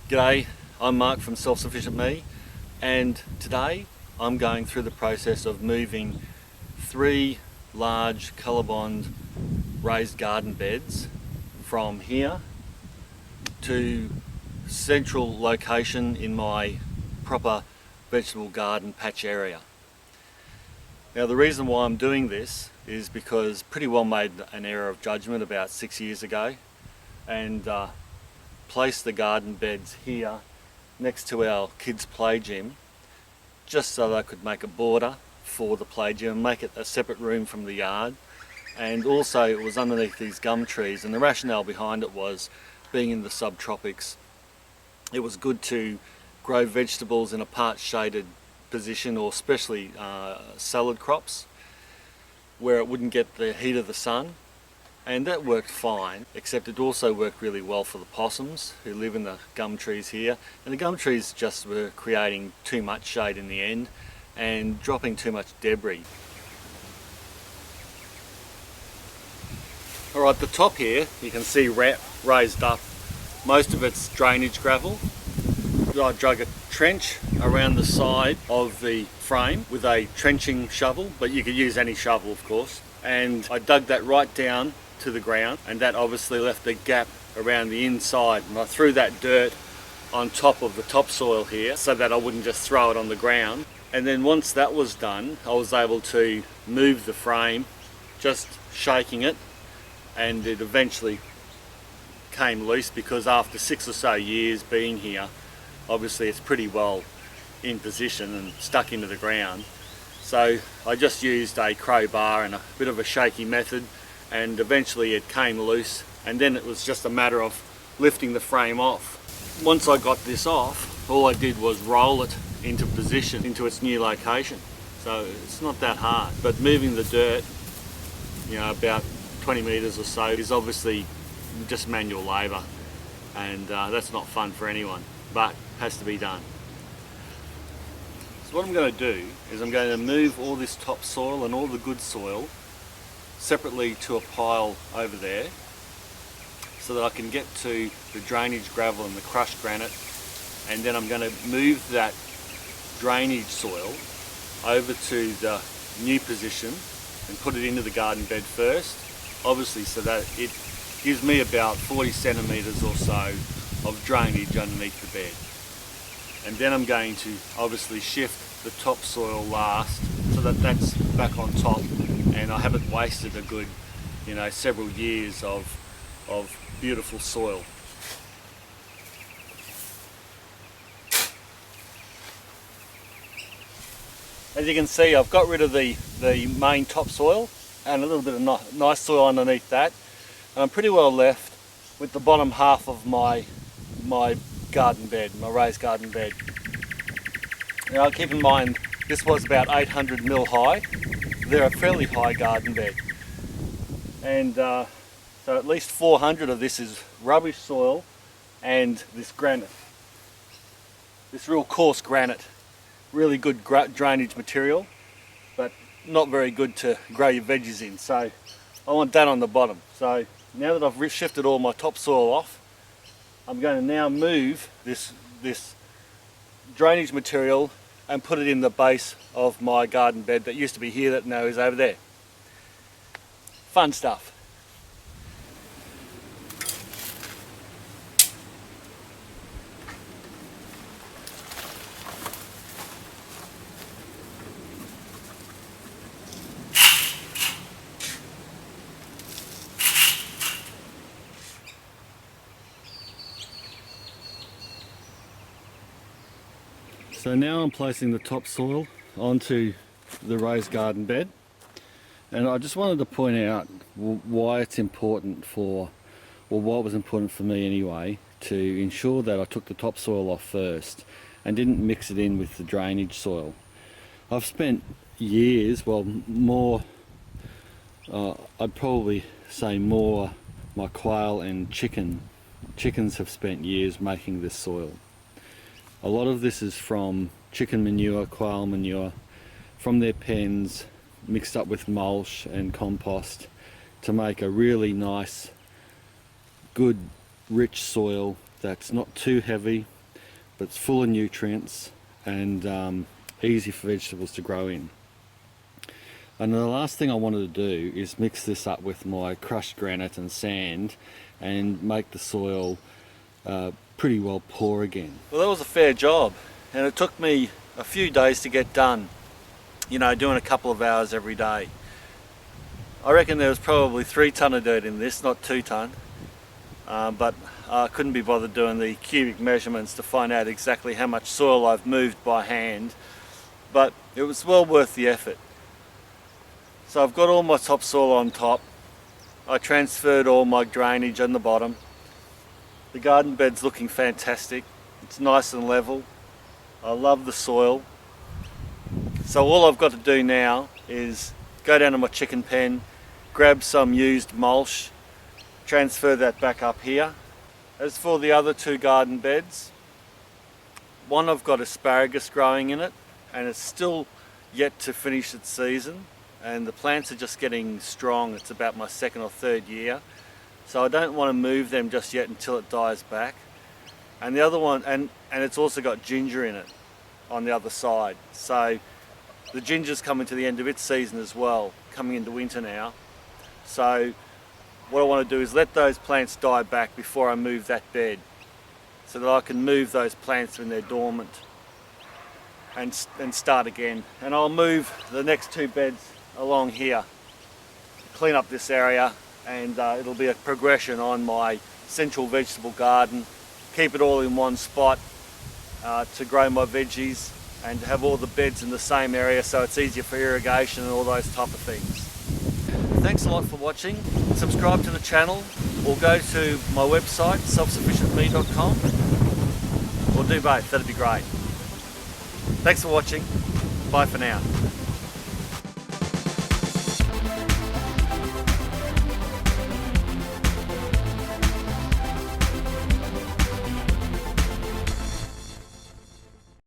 G'day, I'm Mark from Self Sufficient Me, and today I'm going through the process of moving 3 large colorbond raised garden beds from here to central location in my proper vegetable garden patch area. Now the reason why I'm doing this is because pretty well made an error of judgment about 6 years ago and placed the garden beds here next to our kids' play gym just so that I could make a border for the play gym and make it a separate room from the yard. And also it was underneath these gum trees, and the rationale behind it was, being in the subtropics, it was good to grow vegetables in a part shaded position, or especially salad crops, where it wouldn't get the heat of the sun. And that worked fine, except it also worked really well for the possums who live in the gum trees here. And the gum trees just were creating too much shade in the end and dropping too much debris. Alright, the top here you can see raised up. Most of it's drainage gravel. I dug a trench around the side of the frame with a trenching shovel, but you could use any shovel of course. And I dug that right down to the ground, and that obviously left a gap around the inside, and I threw that dirt on top of the topsoil here so that I wouldn't just throw it on the ground. And then once that was done, I was able to move the frame, just shaking it, and it eventually came loose because after 6 or so years being here, obviously it's pretty well in position and stuck into the ground. So I just used a crowbar and a bit of a shaky method, and eventually it came loose, and then it was just a matter of lifting the frame off. Once I got this off, all I did was roll it into position, into its new location. So it's not that hard, but moving the dirt, about 20 metres or so, is obviously just manual labour, and that's not fun for anyone, but has to be done. So what I'm going to do is I'm going to move all this topsoil and all the good soil separately to a pile over there so that I can get to the drainage gravel and the crushed granite, and then I'm going to move that drainage soil over to the new position and put it into the garden bed first, obviously so that it gives me about 40 centimetres or so of drainage underneath the bed. And then I'm going to obviously shift the topsoil last so that that's back on top, and I haven't wasted a good several years of beautiful soil. As you can see, I've got rid of the main topsoil and a little bit of nice soil underneath that, and I'm pretty well left with the bottom half of my garden bed, my raised garden bed. Now keep in mind, this was about 800 mil high. They're a fairly high garden bed, and so at least 400 of this is rubbish soil and this granite, this real coarse granite. Really good drainage material, but not very good to grow your veggies in, so I want that on the bottom. So now that I've shifted all my topsoil off, I'm going to now move this drainage material and put it in the base of my garden bed that used to be here that now is over there. Fun stuff. So now I'm placing the topsoil onto the raised garden bed, and I just wanted to point out why it's important for, or what was important for me anyway, to ensure that I took the topsoil off first and didn't mix it in with the drainage soil. I've spent years, well more, I'd probably say more, my quail and chickens have spent years making this soil. A lot of this is from chicken manure, quail manure, from their pens, mixed up with mulch and compost to make a really nice, good, rich soil that's not too heavy but it's full of nutrients and easy for vegetables to grow in. And the last thing I wanted to do is mix this up with my crushed granite and sand and make the soil pretty well poor again. Well, that was a fair job, and it took me a few days to get done, you know, doing a couple of hours every day. I reckon there was probably 3 tonne of dirt in this, not 2 tonne, but I couldn't be bothered doing the cubic measurements to find out exactly how much soil I've moved by hand, but it was well worth the effort. So I've got all my topsoil on top. I transferred all my drainage on the bottom. The garden bed's looking fantastic. It's nice and level. I love the soil. So all I've got to do now is go down to my chicken pen, grab some used mulch, transfer that back up here. As for the other 2 garden beds, one I've got asparagus growing in it, and it's still yet to finish its season, and the plants are just getting strong. It's about my 2nd or 3rd year, so I don't want to move them just yet until it dies back. And the other one, and it's also got ginger in it on the other side, so the ginger's coming to the end of its season as well, coming into winter now. So what I want to do is let those plants die back before I move that bed, so that I can move those plants when they're dormant and start again. And I'll move the next 2 beds along here, clean up this area, and it'll be a progression on my central vegetable garden. Keep it all in one spot to grow my veggies, and have all the beds in the same area so it's easier for irrigation and all those type of things. Thanks a lot for watching. Subscribe to the channel or go to my website selfsufficientme.com, or do both, that'd be great. Thanks for watching. Bye for now.